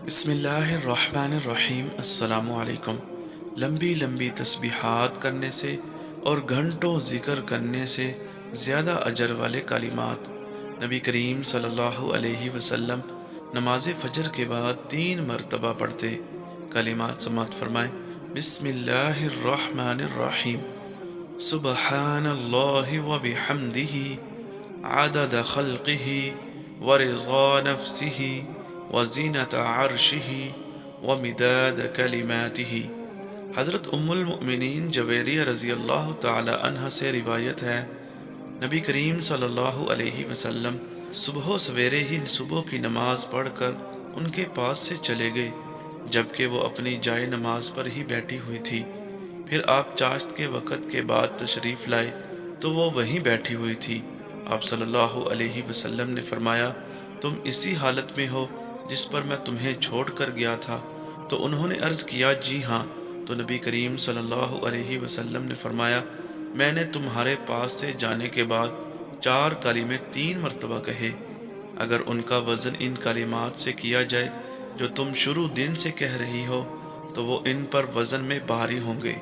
بسم اللہ الرحمن الرحیم۔ السلام علیکم۔ لمبی لمبی تسبیحات کرنے سے اور گھنٹوں ذکر کرنے سے زیادہ اجر والے کلمات نبی کریم صلی اللہ علیہ وسلم نماز فجر کے بعد 3 مرتبہ پڑھتے۔ کلمات سماعت فرمائیں۔ بسم اللہ الرحمن الرحیم۔ سبحان اللہ وبحمدہ عدد خلقہ ورضا نفسہ وزینت عرشہ ومداد کلماتہ۔ حضرت ام المؤمنین جویریہ رضی اللہ تعالی عنہ سے روایت ہے، نبی کریم صلی اللہ علیہ وسلم صبح و سویرے ہی صبح کی نماز پڑھ کر ان کے پاس سے چلے گئے، جبکہ وہ اپنی جائے نماز پر ہی بیٹھی ہوئی تھی۔ پھر آپ چاشت کے وقت کے بعد تشریف لائے تو وہ وہیں بیٹھی ہوئی تھی۔ آپ صلی اللہ علیہ وسلم نے فرمایا، تم اسی حالت میں ہو جس پر میں تمہیں چھوڑ کر گیا تھا؟ تو انہوں نے عرض کیا، جی ہاں۔ تو نبی کریم صلی اللہ علیہ وسلم نے فرمایا، میں نے تمہارے پاس سے جانے کے بعد 4 کلمے 3 مرتبہ کہے، اگر ان کا وزن ان کلمات سے کیا جائے جو تم شروع دن سے کہہ رہی ہو تو وہ ان پر وزن میں بھاری ہوں گے۔